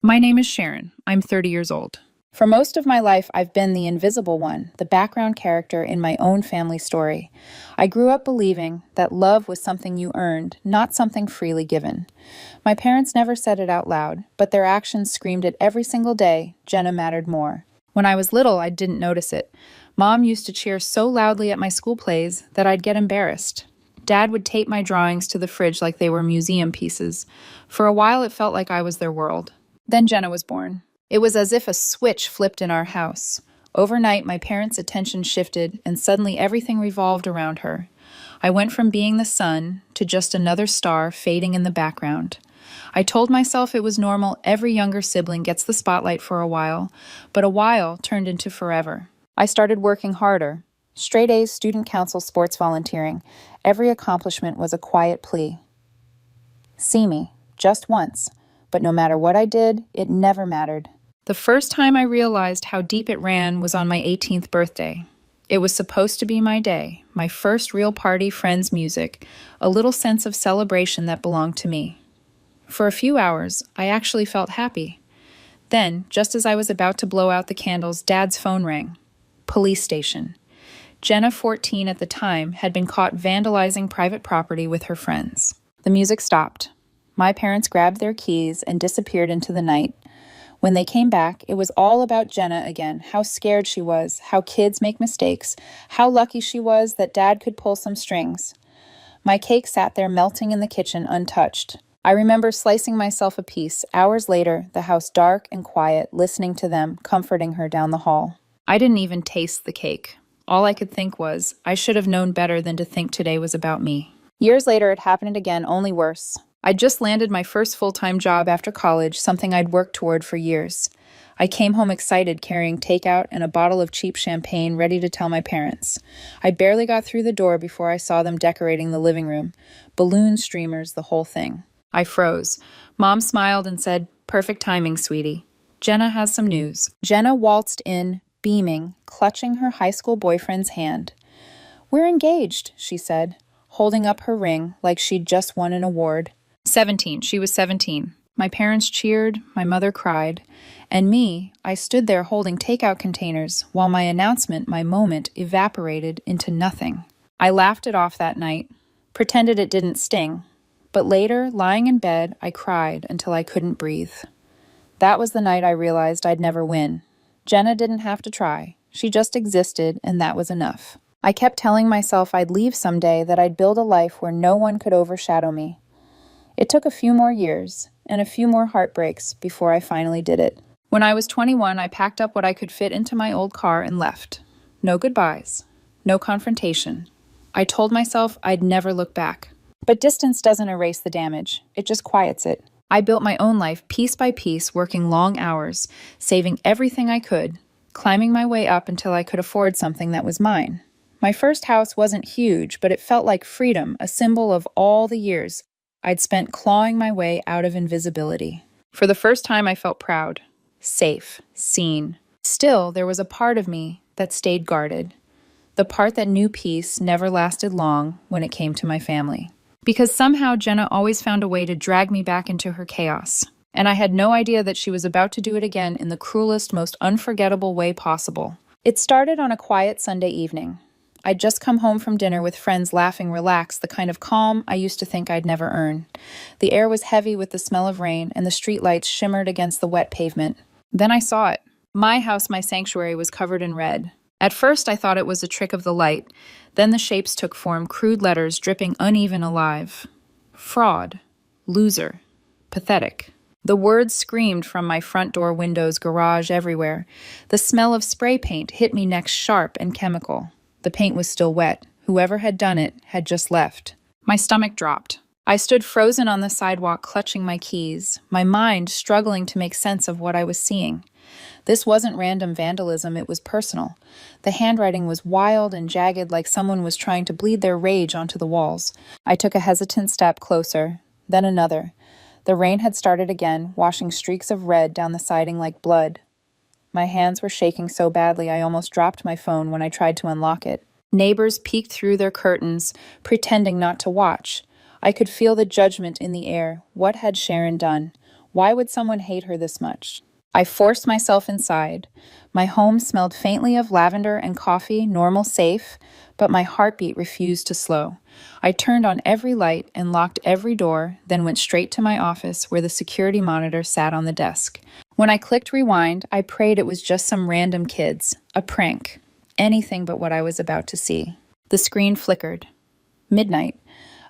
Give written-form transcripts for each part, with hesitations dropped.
My name is Sharon. I'm 30 years old. For most of my life, I've been the invisible one, the background character in my own family story. I grew up believing that love was something you earned, not something freely given. My parents never said it out loud, but their actions screamed it every single day. Jenna mattered more. When I was little, I didn't notice it. Mom used to cheer so loudly at my school plays that I'd get embarrassed. Dad would tape my drawings to the fridge like they were museum pieces. For a while, it felt like I was their world. Then Jenna was born. It was as if a switch flipped in our house. Overnight, my parents' attention shifted, and suddenly everything revolved around her. I went from being the sun to just another star fading in the background. I told myself it was normal, every younger sibling gets the spotlight for a while, but a while turned into forever. I started working harder. Straight A's, student council, sports volunteering. Every accomplishment was a quiet plea. See me, just once. But no matter what I did, it never mattered. The first time I realized how deep it ran was on my 18th birthday. It was supposed to be my day, my first real party, friends, music, a little sense of celebration that belonged to me. For a few hours, I actually felt happy. Then, just as I was about to blow out the candles, Dad's phone rang. Police station. Jenna, 14 at the time, had been caught vandalizing private property with her friends. The music stopped. My parents grabbed their keys and disappeared into the night. When they came back, it was all about Jenna again, how scared she was, how kids make mistakes, how lucky she was that Dad could pull some strings. My cake sat there melting in the kitchen untouched. I remember slicing myself a piece. Hours later, the house dark and quiet, listening to them, comforting her down the hall. I didn't even taste the cake. All I could think was, I should have known better than to think today was about me. Years later, it happened again, only worse. I'd just landed my first full-time job after college, something I'd worked toward for years. I came home excited, carrying takeout and a bottle of cheap champagne, ready to tell my parents. I barely got through the door before I saw them decorating the living room. Balloon streamers, the whole thing. I froze. Mom smiled and said, "Perfect timing, sweetie. Jenna has some news." Jenna waltzed in, beaming, clutching her high school boyfriend's hand. "We're engaged," she said, holding up her ring like she'd just won an award. 17. She was 17. My parents cheered, my mother cried, and me, I stood there holding takeout containers while my announcement, my moment, evaporated into nothing. I laughed it off that night, pretended it didn't sting, but later, lying in bed, I cried until I couldn't breathe. That was the night I realized I'd never win. Jenna didn't have to try. She just existed, and that was enough. I kept telling myself I'd leave someday, that I'd build a life where no one could overshadow me. It took a few more years and a few more heartbreaks before I finally did it. When I was 21, I packed up what I could fit into my old car and left. No goodbyes. No confrontation. I told myself I'd never look back. But distance doesn't erase the damage. It just quiets it. I built my own life piece by piece, working long hours, saving everything I could, climbing my way up until I could afford something that was mine. My first house wasn't huge, but it felt like freedom, a symbol of all the years I'd spent clawing my way out of invisibility. For the first time, I felt proud, safe, seen. Still, there was a part of me that stayed guarded. The part that knew peace never lasted long when it came to my family. Because somehow Jenna always found a way to drag me back into her chaos. And I had no idea that she was about to do it again in the cruelest, most unforgettable way possible. It started on a quiet Sunday evening. I'd just come home from dinner with friends laughing relaxed, the kind of calm I used to think I'd never earn. The air was heavy with the smell of rain, and the streetlights shimmered against the wet pavement. Then I saw it. My house, my sanctuary, was covered in red. At first, I thought it was a trick of the light. Then the shapes took form, crude letters dripping uneven alive. Fraud. Loser. Pathetic. The words screamed from my front door windows, garage, everywhere. The smell of spray paint hit me next, sharp and chemical. The paint was still wet. Whoever had done it had just left. My stomach dropped. I stood frozen on the sidewalk, clutching my keys, my mind struggling to make sense of what I was seeing. This wasn't random vandalism, it was personal. The handwriting was wild and jagged, like someone was trying to bleed their rage onto the walls. I took a hesitant step closer, then another. The rain had started again, washing streaks of red down the siding like blood. My hands were shaking so badly I almost dropped my phone when I tried to unlock it. Neighbors peeked through their curtains, pretending not to watch. I could feel the judgment in the air. What had Sharon done? Why would someone hate her this much? I forced myself inside. My home smelled faintly of lavender and coffee, normal safe, but my heartbeat refused to slow. I turned on every light and locked every door, then went straight to my office where the security monitor sat on the desk. When I clicked rewind, I prayed it was just some random kids, a prank, anything but what I was about to see. The screen flickered. Midnight.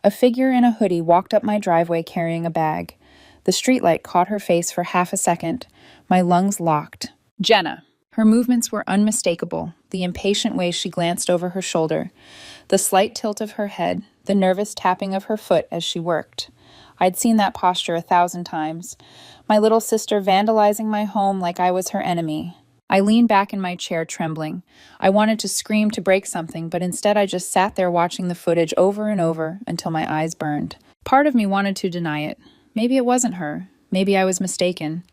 A figure in a hoodie walked up my driveway carrying a bag. The streetlight caught her face for half a second. My lungs locked. Jenna. Her movements were unmistakable, the impatient way she glanced over her shoulder, the slight tilt of her head, the nervous tapping of her foot as she worked. I'd seen that posture 1,000 times. My little sister vandalizing my home like I was her enemy. I leaned back in my chair, trembling. I wanted to scream to break something, but instead I just sat there watching the footage over and over until my eyes burned. Part of me wanted to deny it. Maybe it wasn't her. Maybe I was mistaken.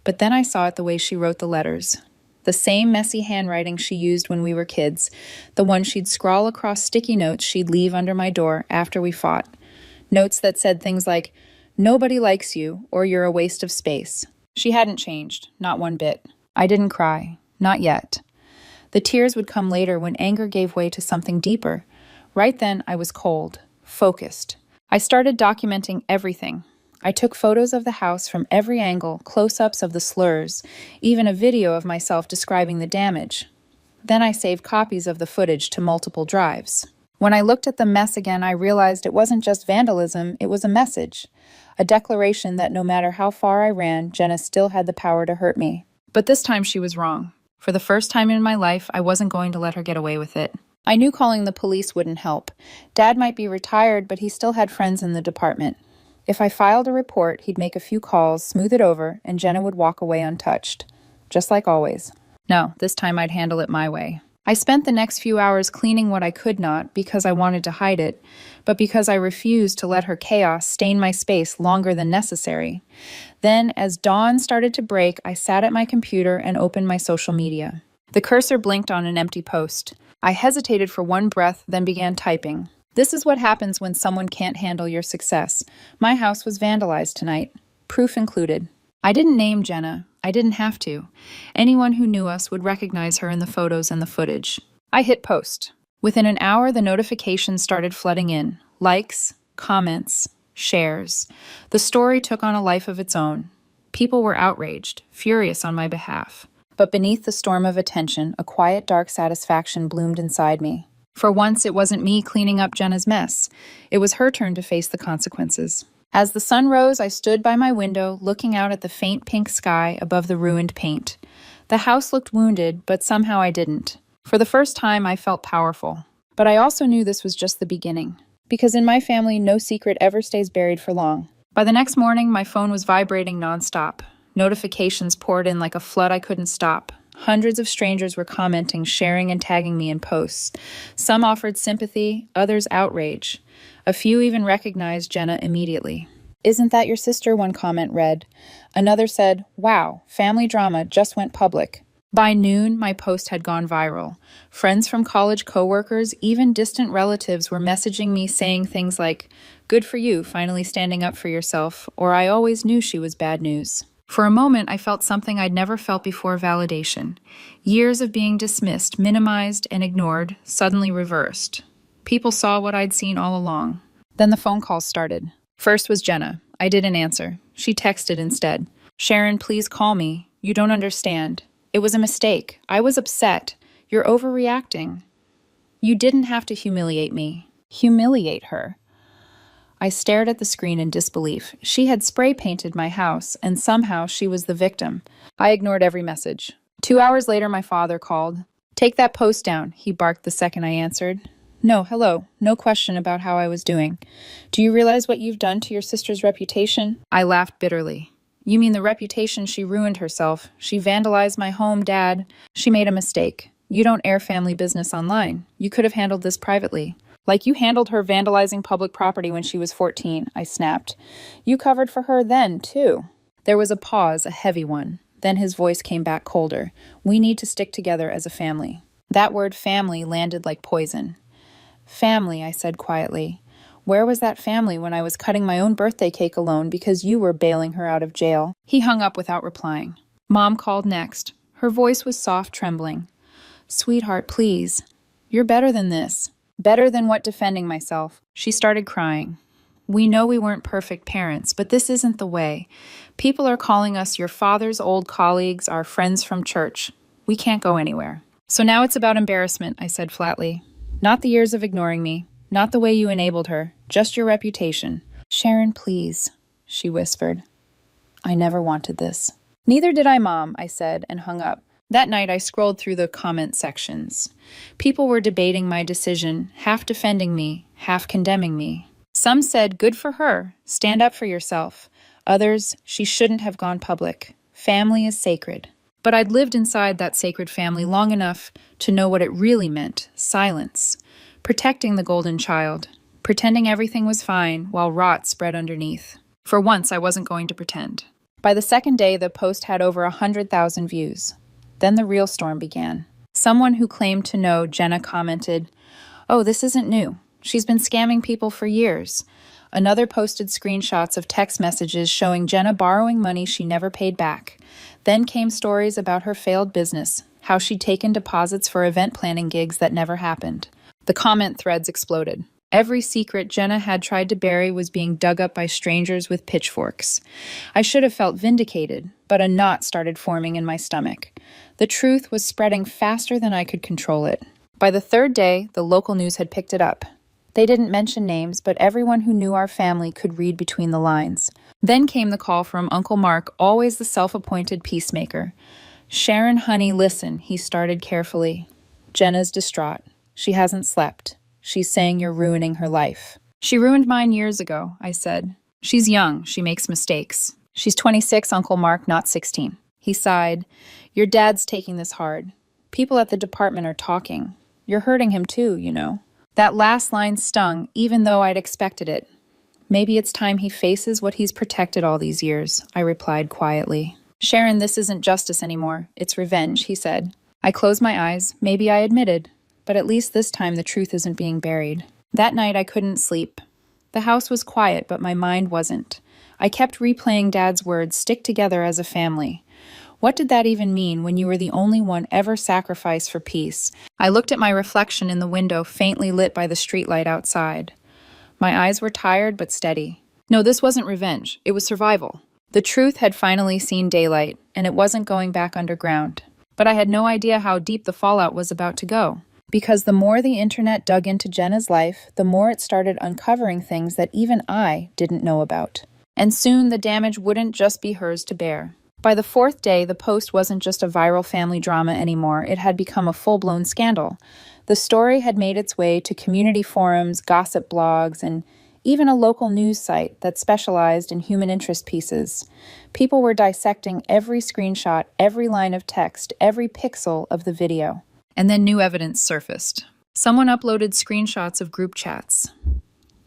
But then I saw it the way she wrote the letters. The same messy handwriting she used when we were kids, the one she'd scrawl across sticky notes she'd leave under my door after we fought. Notes that said things like, "Nobody likes you," or "You're a waste of space." She hadn't changed, not one bit. I didn't cry, not yet. The tears would come later when anger gave way to something deeper. Right then, I was cold, focused. I started documenting everything. I took photos of the house from every angle, close-ups of the slurs, even a video of myself describing the damage. Then I saved copies of the footage to multiple drives. When I looked at the mess again, I realized it wasn't just vandalism, it was a message. A declaration that no matter how far I ran, Jenna still had the power to hurt me. But this time she was wrong. For the first time in my life, I wasn't going to let her get away with it. I knew calling the police wouldn't help. Dad might be retired, but he still had friends in the department. If I filed a report, he'd make a few calls, smooth it over, and Jenna would walk away untouched. Just like always. No, this time I'd handle it my way. I spent the next few hours cleaning what I could not because I wanted to hide it, but because I refused to let her chaos stain my space longer than necessary. Then, as dawn started to break, I sat at my computer and opened my social media. The cursor blinked on an empty post. I hesitated for one breath, then began typing. This is what happens when someone can't handle your success. My house was vandalized tonight. Proof included. I didn't name Jenna. I didn't have to. Anyone who knew us would recognize her in the photos and the footage. I hit post. Within an hour, the notifications started flooding in. Likes, comments, shares. The story took on a life of its own. People were outraged, furious on my behalf. But beneath the storm of attention, a quiet, dark satisfaction bloomed inside me. For once, it wasn't me cleaning up Jenna's mess. It was her turn to face the consequences. As the sun rose, I stood by my window, looking out at the faint pink sky above the ruined paint. The house looked wounded, but somehow I didn't. For the first time, I felt powerful. But I also knew this was just the beginning. Because in my family, no secret ever stays buried for long. By the next morning, my phone was vibrating nonstop. Notifications poured in like a flood I couldn't stop. Hundreds of strangers were commenting, sharing, and tagging me in posts. Some offered sympathy, others outrage. A few even recognized Jenna immediately. "Isn't that your sister?" one comment read. Another said, "Wow, family drama just went public." By noon, my post had gone viral. Friends from college coworkers, even distant relatives were messaging me saying things like, "Good for you, finally standing up for yourself," or "I always knew she was bad news." For a moment, I felt something I'd never felt before: validation. Years of being dismissed, minimized, and ignored suddenly reversed. People saw what I'd seen all along. Then the phone calls started. First was Jenna. I didn't answer. She texted instead. "Sharon, please call me. You don't understand. It was a mistake. I was upset. You're overreacting. You didn't have to humiliate me." Humiliate her. I stared at the screen in disbelief. She had spray painted my house, and somehow she was the victim. I ignored every message. 2 hours later, my father called. "Take that post down," he barked the second I answered. "No, hello. No question about how I was doing. Do you realize what you've done to your sister's reputation?" I laughed bitterly. "You mean the reputation she ruined herself? She vandalized my home, Dad. She made a mistake. You don't air family business online. You could have handled this privately. Like you handled her vandalizing public property when she was 14, I snapped. You covered for her then, too. There was a pause, a heavy one. Then his voice came back colder. We need to stick together as a family. That word family landed like poison. Family, I said quietly. Where was that family when I was cutting my own birthday cake alone because you were bailing her out of jail? He hung up without replying. Mom called next. Her voice was soft, trembling. Sweetheart, please. You're better than this. Better than what defending myself. She started crying. We know we weren't perfect parents, but this isn't the way. People are calling us your father's old colleagues, our friends from church. We can't go anywhere. So now it's about embarrassment, I said flatly. Not the years of ignoring me, not the way you enabled her, just your reputation. Sharon, please, she whispered. I never wanted this. Neither did I, Mom, I said, and hung up. That night I scrolled through the comment sections. People were debating my decision, half defending me, half condemning me. Some said, good for her, stand up for yourself. Others, she shouldn't have gone public. Family is sacred. But I'd lived inside that sacred family long enough to know what it really meant, silence. Protecting the golden child. Pretending everything was fine while rot spread underneath. For once, I wasn't going to pretend. By the second day, the post had over 100,000 views. Then the real storm began. Someone who claimed to know Jenna commented, "Oh, this isn't new. She's been scamming people for years." Another posted screenshots of text messages showing Jenna borrowing money she never paid back. Then came stories about her failed business, how she'd taken deposits for event planning gigs that never happened. The comment threads exploded. Every secret Jenna had tried to bury was being dug up by strangers with pitchforks. I should have felt vindicated, but a knot started forming in my stomach. The truth was spreading faster than I could control it. By the third day, the local news had picked it up. They didn't mention names, but everyone who knew our family could read between the lines. Then came the call from Uncle Mark, always the self-appointed peacemaker. Sharon, honey, listen, he started carefully. Jenna's distraught. She hasn't slept. She's saying you're ruining her life. She ruined mine years ago, I said. She's young. She makes mistakes. She's 26, Uncle Mark, not 16. He sighed. Your dad's taking this hard. People at the department are talking. You're hurting him too, you know. That last line stung, even though I'd expected it. Maybe it's time he faces what he's protected all these years, I replied quietly. Sharon, this isn't justice anymore. It's revenge, he said. I closed my eyes. Maybe I admitted. But at least this time the truth isn't being buried. That night I couldn't sleep. The house was quiet, but my mind wasn't. I kept replaying Dad's words, stick together as a family. What did that even mean when you were the only one ever sacrificed for peace? I looked at my reflection in the window, faintly lit by the streetlight outside. My eyes were tired but steady. No, this wasn't revenge. It was survival. The truth had finally seen daylight, and it wasn't going back underground. But I had no idea how deep the fallout was about to go. Because the more the internet dug into Jenna's life, the more it started uncovering things that even I didn't know about. And soon the damage wouldn't just be hers to bear. By the fourth day, the post wasn't just a viral family drama anymore. It had become a full-blown scandal. The story had made its way to community forums, gossip blogs, and even a local news site that specialized in human interest pieces. People were dissecting every screenshot, every line of text, every pixel of the video. And then new evidence surfaced. Someone uploaded screenshots of group chats.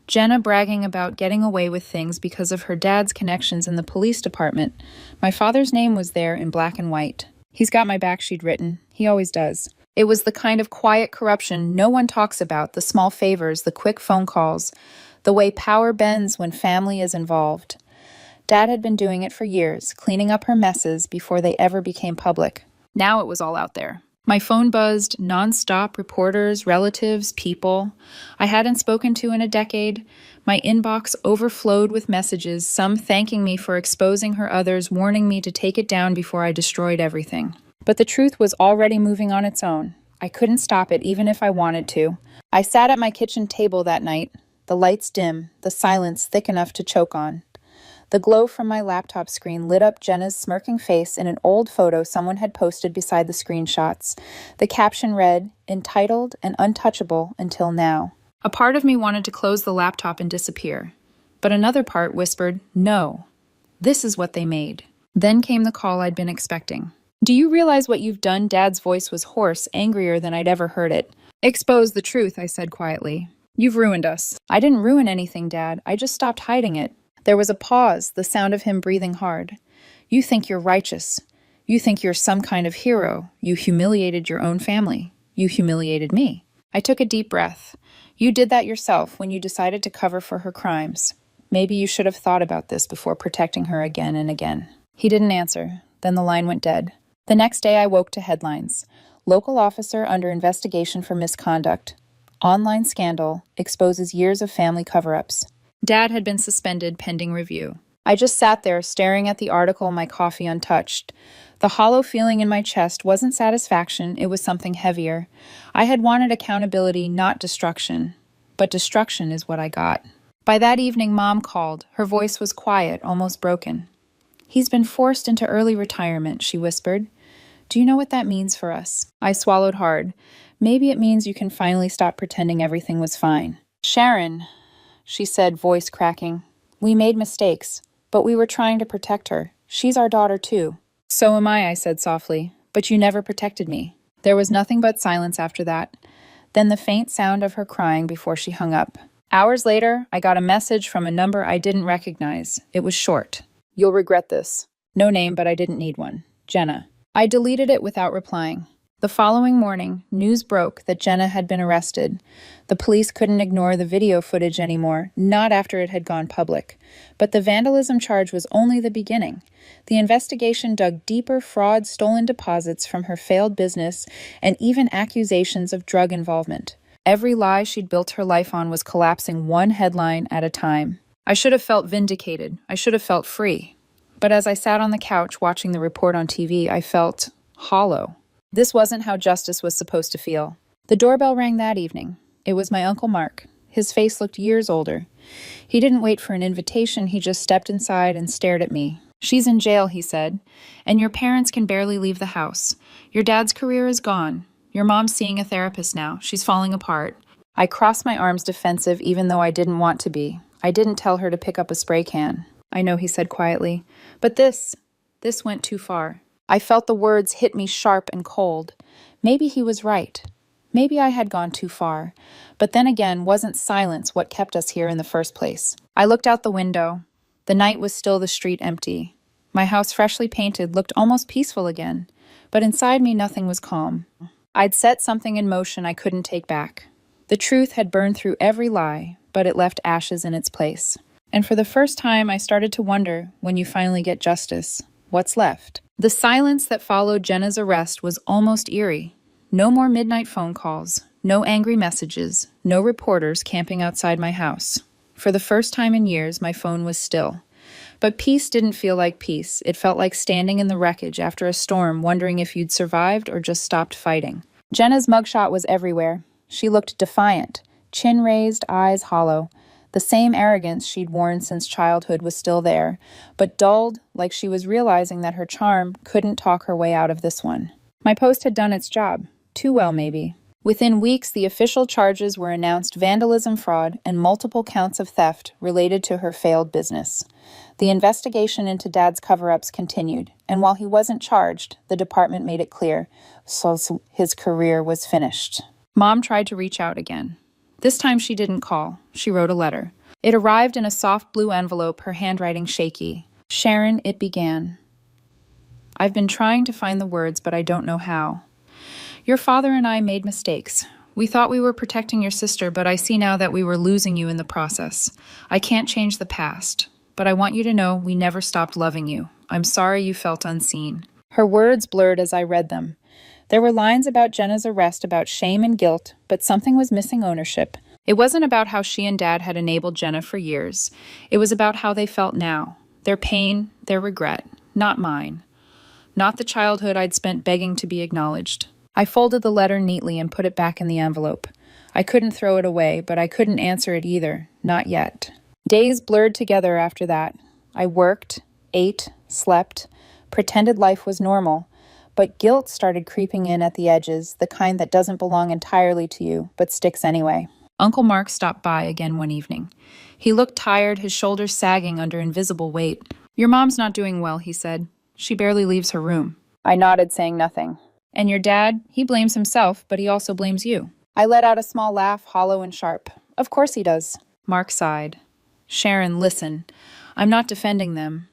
Jenna bragging about getting away with things because of her dad's connections in the police department. My father's name was there in black and white. He's got my back, she'd written. He always does. It was the kind of quiet corruption no one talks about, the small favors, the quick phone calls, the way power bends when family is involved. Dad had been doing it for years, cleaning up her messes before they ever became public. Now it was all out there. My phone buzzed, nonstop, reporters, relatives, people I hadn't spoken to in a decade. My inbox overflowed with messages, some thanking me for exposing her, others warning me to take it down before I destroyed everything. But the truth was already moving on its own. I couldn't stop it, even if I wanted to. I sat at my kitchen table that night, the lights dim, the silence thick enough to choke on. The glow from my laptop screen lit up Jenna's smirking face in an old photo someone had posted beside the screenshots. The caption read, "Entitled and untouchable until now." A part of me wanted to close the laptop and disappear. But another part whispered, "No. This is what they made." Then came the call I'd been expecting. "Do you realize what you've done?" Dad's voice was hoarse, angrier than I'd ever heard it. "Expose the truth," I said quietly. "You've ruined us." "I didn't ruin anything, Dad. I just stopped hiding it." There was a pause, the sound of him breathing hard. "You think you're righteous. You think you're some kind of hero. You humiliated your own family. You humiliated me." I took a deep breath. You did that yourself when you decided to cover for her crimes. Maybe you should have thought about this before protecting her again and again. He didn't answer. Then the line went dead. The next day I woke to headlines. Local officer under investigation for misconduct. Online scandal exposes years of family cover-ups. Dad had been suspended pending review. I just sat there staring at the article, my coffee untouched. The hollow feeling in my chest wasn't satisfaction, it was something heavier. I had wanted accountability, not destruction. But destruction is what I got. By that evening, Mom called. Her voice was quiet, almost broken. "He's been forced into early retirement," she whispered. "Do you know what that means for us?" I swallowed hard. Maybe it means you can finally stop pretending everything was fine. "Sharon," she said, voice cracking, "we made mistakes, but we were trying to protect her. She's our daughter, too." "So am I," said softly, "but you never protected me." There was nothing but silence after that. Then the faint sound of her crying before she hung up. Hours later, I got a message from a number I didn't recognize. It was short. "You'll regret this." No name, but I didn't need one. Jenna. I deleted it without replying. The following morning, news broke that Jenna had been arrested. The police couldn't ignore the video footage anymore, not after it had gone public. But the vandalism charge was only the beginning. The investigation dug deeper: fraud, stolen deposits from her failed business, and even accusations of drug involvement. Every lie she'd built her life on was collapsing one headline at a time. I should have felt vindicated. I should have felt free. But as I sat on the couch watching the report on TV, I felt hollow. This wasn't how justice was supposed to feel. The doorbell rang that evening. It was my Uncle Mark. His face looked years older. He didn't wait for an invitation, he just stepped inside and stared at me. "She's in jail," he said, "and your parents can barely leave the house. Your dad's career is gone. Your mom's seeing a therapist now. She's falling apart." I crossed my arms defensive even though I didn't want to be. I didn't tell her to pick up a spray can. "I know," he said quietly, "but this went too far." I felt the words hit me sharp and cold. Maybe he was right. Maybe I had gone too far. But then again, wasn't silence what kept us here in the first place? I looked out the window. The night was still, the street empty. My house, freshly painted, looked almost peaceful again. But inside me, nothing was calm. I'd set something in motion I couldn't take back. The truth had burned through every lie, but it left ashes in its place. And for the first time, I started to wonder, when you finally get justice, what's left? The silence that followed Jenna's arrest was almost eerie. No more midnight phone calls, no angry messages, no reporters camping outside my house. For the first time in years, my phone was still. But peace didn't feel like peace. It felt like standing in the wreckage after a storm, wondering if you'd survived or just stopped fighting. Jenna's mugshot was everywhere. She looked defiant, chin raised, eyes hollow. The same arrogance she'd worn since childhood was still there, but dulled, like she was realizing that her charm couldn't talk her way out of this one. My post had done its job. Too well, maybe. Within weeks, the official charges were announced: vandalism, fraud, and multiple counts of theft related to her failed business. The investigation into Dad's cover-ups continued, and while he wasn't charged, the department made it clear, so his career was finished. Mom tried to reach out again. This time she didn't call. She wrote a letter. It arrived in a soft blue envelope, her handwriting shaky. "Sharon," it began. "I've been trying to find the words, but I don't know how. Your father and I made mistakes. We thought we were protecting your sister, but I see now that we were losing you in the process. I can't change the past, but I want you to know we never stopped loving you. I'm sorry you felt unseen." Her words blurred as I read them. There were lines about Jenna's arrest, about shame and guilt, but something was missing: ownership. It wasn't about how she and Dad had enabled Jenna for years. It was about how they felt now. Their pain, their regret. Not mine. Not the childhood I'd spent begging to be acknowledged. I folded the letter neatly and put it back in the envelope. I couldn't throw it away, but I couldn't answer it either. Not yet. Days blurred together after that. I worked, ate, slept, pretended life was normal. But guilt started creeping in at the edges, the kind that doesn't belong entirely to you, but sticks anyway. Uncle Mark stopped by again one evening. He looked tired, his shoulders sagging under invisible weight. "Your mom's not doing well," he said. "She barely leaves her room." I nodded, saying nothing. "And your dad, he blames himself, but he also blames you." I let out a small laugh, hollow and sharp. "Of course he does." Mark sighed. "Sharon, listen. I'm not defending them.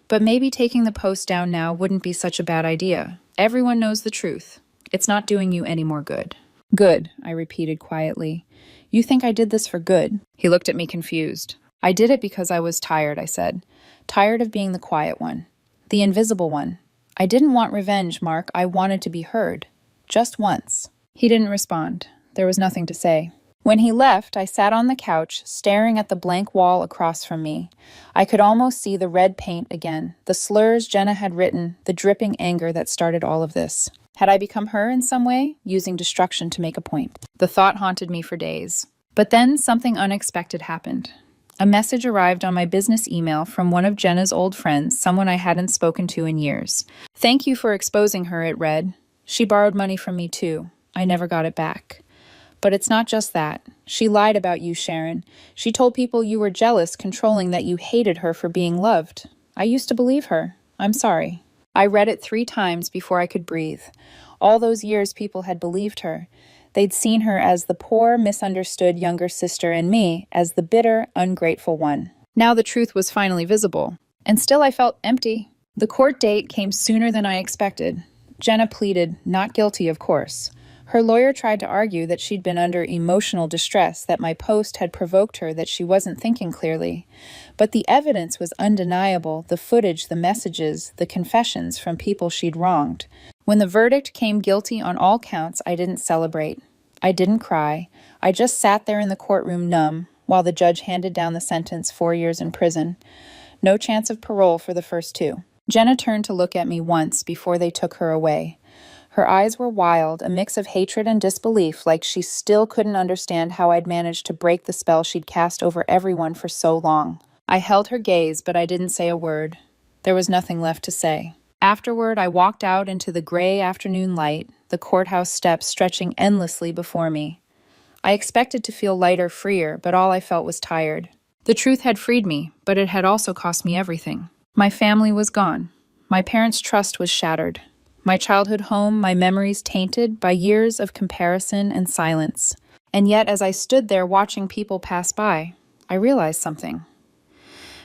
But maybe taking the post down now wouldn't be such a bad idea. Everyone knows the truth. It's not doing you any more good." Good, I repeated quietly. You think I did this for good? He looked at me confused. I did it because I was tired, I said. Tired of being the quiet one. The invisible one. I didn't want revenge, Mark. I wanted to be heard. Just once. He didn't respond. There was nothing to say. When he left, I sat on the couch, staring at the blank wall across from me. I could almost see the red paint again, the slurs Jenna had written, the dripping anger that started all of this. Had I become her in some way, using destruction to make a point? The thought haunted me for days. But then something unexpected happened. A message arrived on my business email from one of Jenna's old friends, someone I hadn't spoken to in years. Thank you for exposing her, it read. She borrowed money from me too. I never got it back. But it's not just that. She lied about you, Sharon. She told people you were jealous, controlling, that you hated her for being loved. I used to believe her. I'm sorry. I read it 3 times before I could breathe. All those years people had believed her. They'd seen her as the poor, misunderstood younger sister and me as the bitter, ungrateful one. Now the truth was finally visible. And still I felt empty. The court date came sooner than I expected. Jenna pleaded, not guilty, of course. Her lawyer tried to argue that she'd been under emotional distress, that my post had provoked her, that she wasn't thinking clearly. But the evidence was undeniable, the footage, the messages, the confessions from people she'd wronged. When the verdict came guilty on all counts, I didn't celebrate. I didn't cry. I just sat there in the courtroom numb, while the judge handed down the sentence, 4 years in prison. No chance of parole for the first 2. Jenna turned to look at me once before they took her away. Her eyes were wild, a mix of hatred and disbelief, like she still couldn't understand how I'd managed to break the spell she'd cast over everyone for so long. I held her gaze, but I didn't say a word. There was nothing left to say. Afterward, I walked out into the gray afternoon light, the courthouse steps stretching endlessly before me. I expected to feel lighter, freer, but all I felt was tired. The truth had freed me, but it had also cost me everything. My family was gone. My parents' trust was shattered. My childhood home, my memories tainted by years of comparison and silence. And yet, as I stood there watching people pass by, I realized something.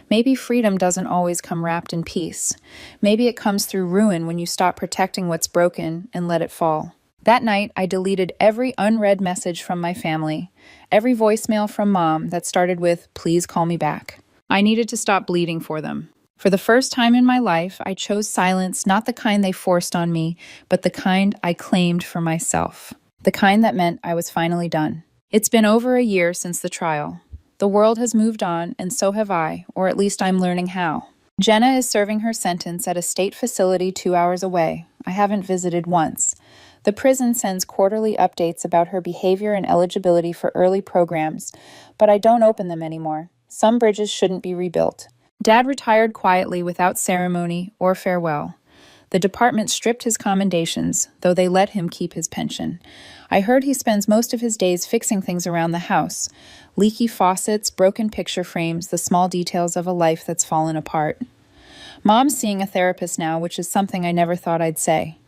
Maybe freedom doesn't always come wrapped in peace. Maybe it comes through ruin when you stop protecting what's broken and let it fall. That night, I deleted every unread message from my family, every voicemail from Mom that started with, "Please call me back." I needed to stop bleeding for them. For the first time in my life, I chose silence, not the kind they forced on me, but the kind I claimed for myself. The kind that meant I was finally done. It's been over a year since the trial. The world has moved on, and so have I, or at least I'm learning how. Jenna is serving her sentence at a state facility 2 hours away. I haven't visited once. The prison sends quarterly updates about her behavior and eligibility for early programs, but I don't open them anymore. Some bridges shouldn't be rebuilt. Dad retired quietly without ceremony or farewell. The department stripped his commendations, though they let him keep his pension. I heard he spends most of his days fixing things around the house. Leaky faucets, broken picture frames, the small details of a life that's fallen apart. Mom's seeing a therapist now, which is something I never thought I'd say.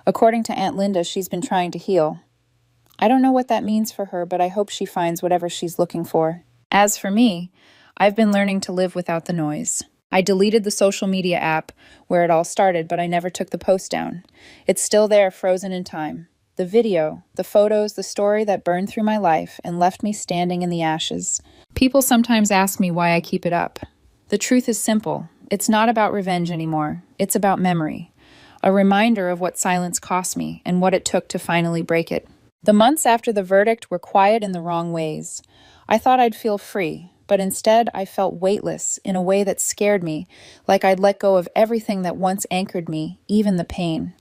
According to Aunt Linda, she's been trying to heal. I don't know what that means for her, but I hope she finds whatever she's looking for. As for me, I've been learning to live without the noise. I deleted the social media app where it all started, but I never took the post down. It's still there, frozen in time. The video, the photos, the story that burned through my life and left me standing in the ashes. People sometimes ask me why I keep it up. The truth is simple. It's not about revenge anymore. It's about memory. A reminder of what silence cost me and what it took to finally break it. The months after the verdict were quiet in the wrong ways. I thought I'd feel free. But instead, I felt weightless in a way that scared me, like I'd let go of everything that once anchored me, even the pain.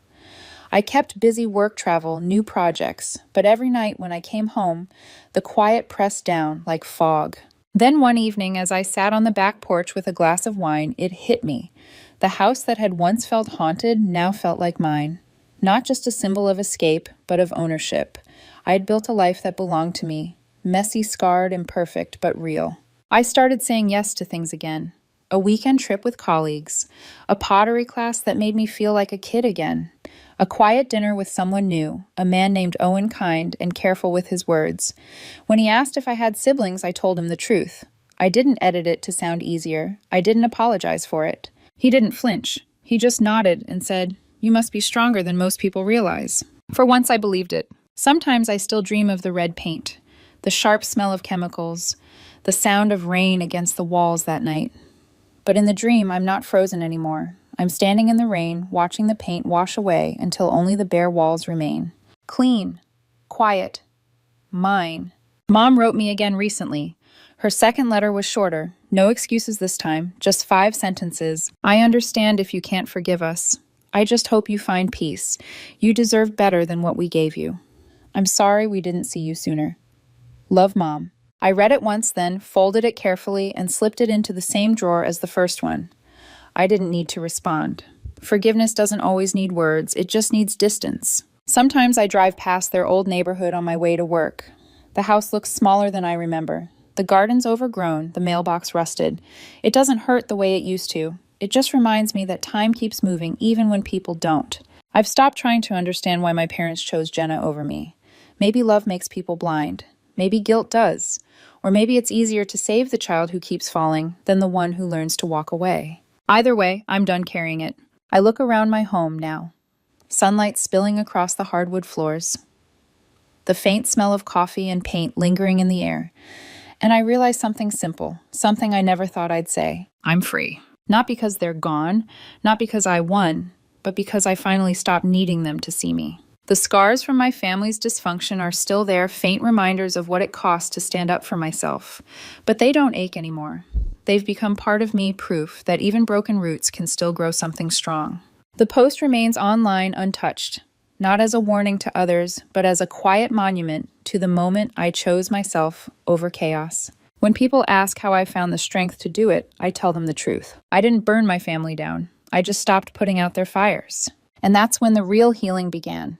I kept busy work travel, new projects, but every night when I came home, the quiet pressed down like fog. Then one evening, as I sat on the back porch with a glass of wine, it hit me. The house that had once felt haunted now felt like mine. Not just a symbol of escape, but of ownership. I had built a life that belonged to me, messy, scarred, imperfect, but real. I started saying yes to things again. A weekend trip with colleagues, a pottery class that made me feel like a kid again, a quiet dinner with someone new, a man named Owen, kind and careful with his words. When he asked if I had siblings, I told him the truth. I didn't edit it to sound easier. I didn't apologize for it. He didn't flinch. He just nodded and said, "You must be stronger than most people realize." For once I believed it. Sometimes I still dream of the red paint, the sharp smell of chemicals, the sound of rain against the walls that night. But in the dream, I'm not frozen anymore. I'm standing in the rain, watching the paint wash away until only the bare walls remain. Clean, quiet, mine. Mom wrote me again recently. Her second letter was shorter. No excuses this time, just 5 sentences. I understand if you can't forgive us. I just hope you find peace. You deserve better than what we gave you. I'm sorry we didn't see you sooner. Love, Mom. I read it once then, folded it carefully, and slipped it into the same drawer as the first one. I didn't need to respond. Forgiveness doesn't always need words, it just needs distance. Sometimes I drive past their old neighborhood on my way to work. The house looks smaller than I remember. The garden's overgrown, the mailbox rusted. It doesn't hurt the way it used to. It just reminds me that time keeps moving even when people don't. I've stopped trying to understand why my parents chose Jenna over me. Maybe love makes people blind. Maybe guilt does. Or maybe it's easier to save the child who keeps falling than the one who learns to walk away. Either way, I'm done carrying it. I look around my home now. Sunlight spilling across the hardwood floors. The faint smell of coffee and paint lingering in the air. And I realize something simple, something I never thought I'd say. I'm free. Not because they're gone, not because I won, but because I finally stopped needing them to see me. The scars from my family's dysfunction are still there, faint reminders of what it cost to stand up for myself. But they don't ache anymore. They've become part of me, proof that even broken roots can still grow something strong. The post remains online untouched, not as a warning to others, but as a quiet monument to the moment I chose myself over chaos. When people ask how I found the strength to do it, I tell them the truth. I didn't burn my family down. I just stopped putting out their fires. And that's when the real healing began.